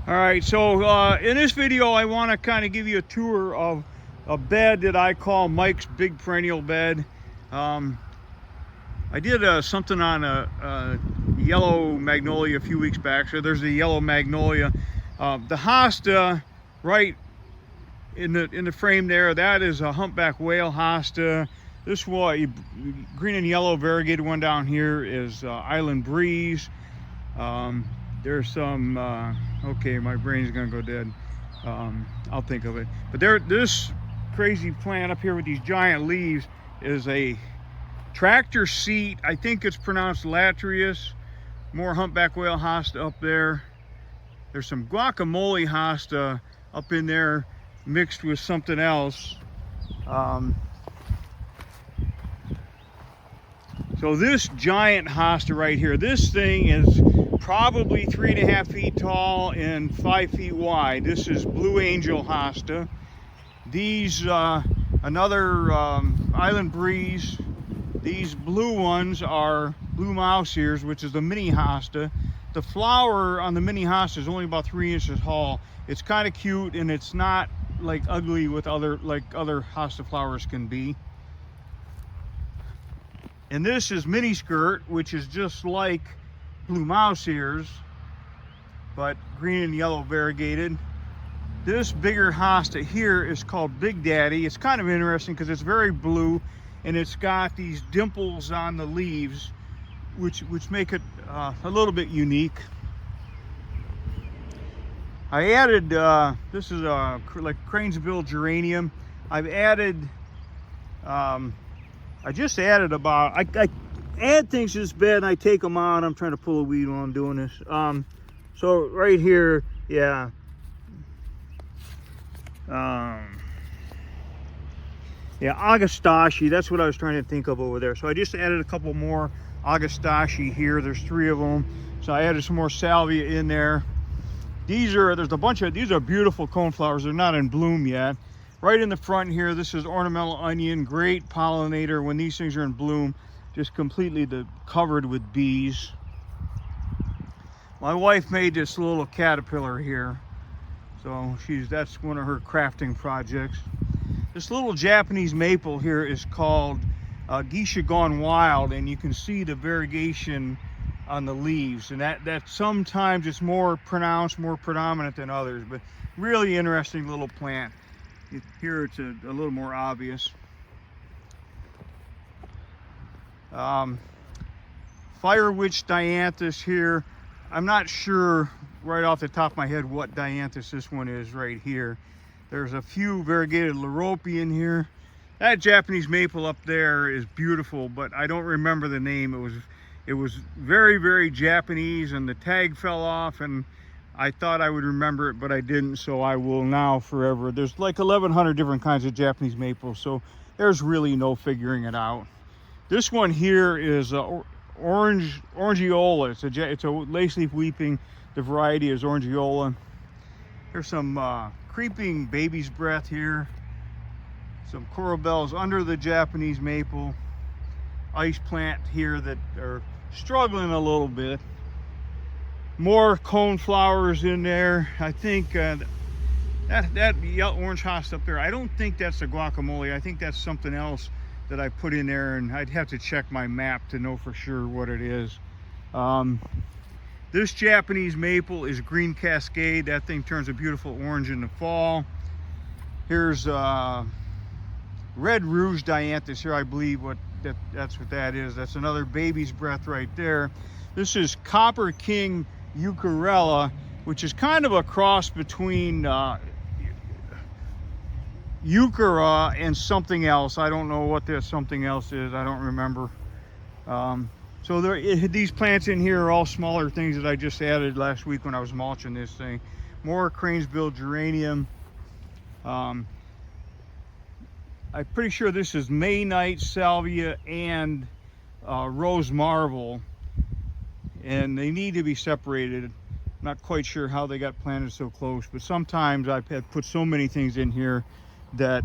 All right, so in this video I want to kind of give you a tour of a bed that I call Mike's Big Perennial bed. I did something on a yellow magnolia a few weeks back. So there's a yellow magnolia. The hosta right in the frame there, that is a humpback whale hosta. This one, green and yellow variegated one down here, is Island Breeze. There's some, okay, my brain's gonna go dead. I'll think of it. But this crazy plant up here with these giant leaves is a tractor seat. I think it's pronounced Latrius. More humpback whale hosta up there. There's some guacamole hosta up in there mixed with something else. So this giant hosta right here, this thing is probably 3.5 feet tall and 5 feet wide. This is Blue Angel hosta. These, another Island Breeze. These blue ones are Blue Mouse Ears, which is the mini hosta. The flower on the mini hosta is only about 3 inches tall. It's kind of cute, and it's not like ugly with other hosta flowers can be. And this is mini skirt, which is just like Blue Mouse Ears, but green and yellow variegated. This bigger hosta here is called Big Daddy. It's kind of interesting because it's very blue, and it's got these dimples on the leaves, which make it a little bit unique. I added, this is like cranesbill geranium. I've added, I just added about, I add things to this bed and I take them out. I'm trying to pull a weed while I'm doing this. So right here, yeah. Yeah, Agastache, that's what I was trying to think of over there. So I just added a couple more Agastache here. There's 3 of them. So I added some more salvia in there. There's a bunch of, these are beautiful coneflowers. They're not in bloom yet. Right in the front here, this is ornamental onion, great pollinator when these things are in bloom, just completely covered with bees. My wife made this little caterpillar here. So that's one of her crafting projects. This little Japanese maple here is called Geisha Gone Wild, and you can see the variegation on the leaves, and that sometimes it's more pronounced, more predominant than others, but really interesting little plant. Here it's a little more obvious. Fire Witch Dianthus here. I'm not sure right off the top of my head what Dianthus this one is right here. There's a few variegated Lorope in here. That Japanese maple up there is beautiful, but I don't remember the name. It was very, very Japanese, and the tag fell off, and I thought I would remember it, but I didn't, so I will now forever. There's like 1,100 different kinds of Japanese maple, so there's really no figuring it out. This one here is Orangiola. It's a lace leaf weeping. The variety is Orangiola. There's some creeping baby's breath here. Some coral bells under the Japanese maple. Ice plant here that are struggling a little bit. More cone flowers in there. I think that yellow orange hosta up there, I don't think that's a guacamole. I think that's something else that I put in there, and I'd have to check my map to know for sure what it is. This Japanese maple is Green Cascade. That thing turns a beautiful orange in the fall. Here's Red Rouge Dianthus here, I believe that's what that is. That's another baby's breath right there. This is Copper King Eucharella, which is kind of a cross between Euchara and something else. I don't know what this something else is. I don't remember. So these plants in here are all smaller things that I just added last week when I was mulching this thing. More cranesbill geranium. I'm pretty sure this is Maynite, salvia, and rose marble, and they need to be separated. I'm not quite sure how they got planted so close, but sometimes I've put so many things in here that,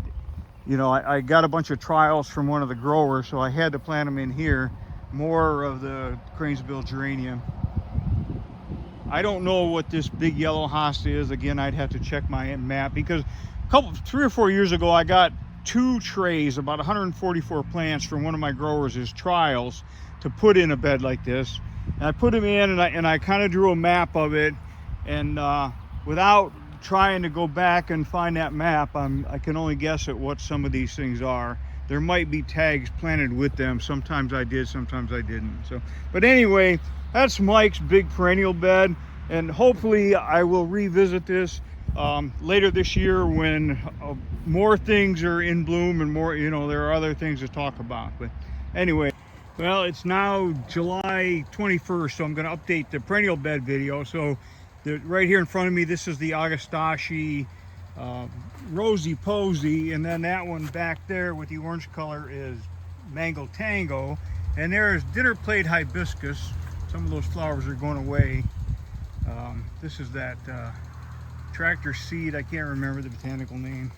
you know, I got a bunch of trials from one of the growers, so I had to plant them in here. More of the cranesbill geranium. I don't know what this big yellow hosta is. Again, I'd have to check my map, because 3 or 4 years ago I got 2 trays, about 144 plants from one of my growers as trials to put in a bed like this. And I put them in, and I kind of drew a map of it, and without trying to go back and find that map, I can only guess at what some of these things are. There might be tags planted with them. Sometimes I did, sometimes I didn't. So, but anyway, that's Mike's big perennial bed, and hopefully I will revisit this later this year when more things are in bloom and more, you know, there are other things to talk about. But anyway, well, it's now July 21st, so I'm going to update the perennial bed video. So right here in front of me, this is the Agastache Rosy Posy, and then that one back there with the orange color is Mango Tango, and there's dinner plate hibiscus. Some of those flowers are going away. This is that tractor seed. I can't remember the botanical name.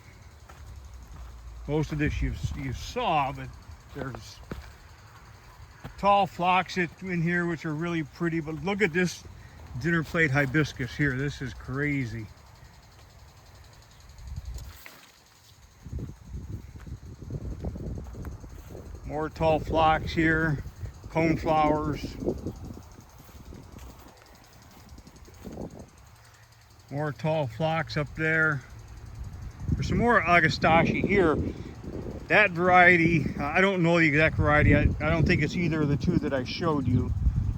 Most of this you saw, but there's tall phlox in here which are really pretty. But look at this dinner plate hibiscus here. This is crazy. More tall phlox here, cone flowers. More tall phlox up there. There's some more Agastache here. That variety, I don't know the exact variety. I don't think it's either of the 2 that I showed you,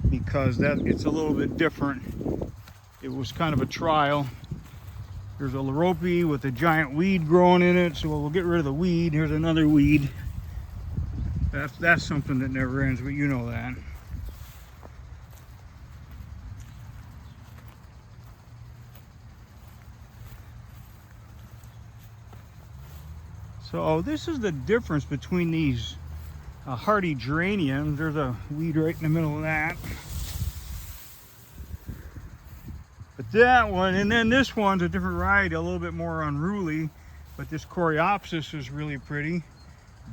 because it's a little bit different. It was kind of a trial. There's a Larope with a giant weed growing in it, so we'll get rid of the weed. Here's another weed. That's something that never ends, but you know that. So this is the difference between these hardy geraniums. There's a weed right in the middle of that. But that one, and then this one's a different variety, a little bit more unruly, but this Coreopsis is really pretty.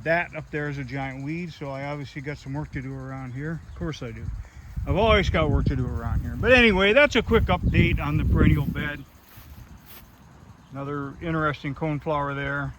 That up there is a giant weed, so I obviously got some work to do around here. Of course I do. I've always got work to do around here. But anyway, that's a quick update on the perennial bed. Another interesting coneflower there.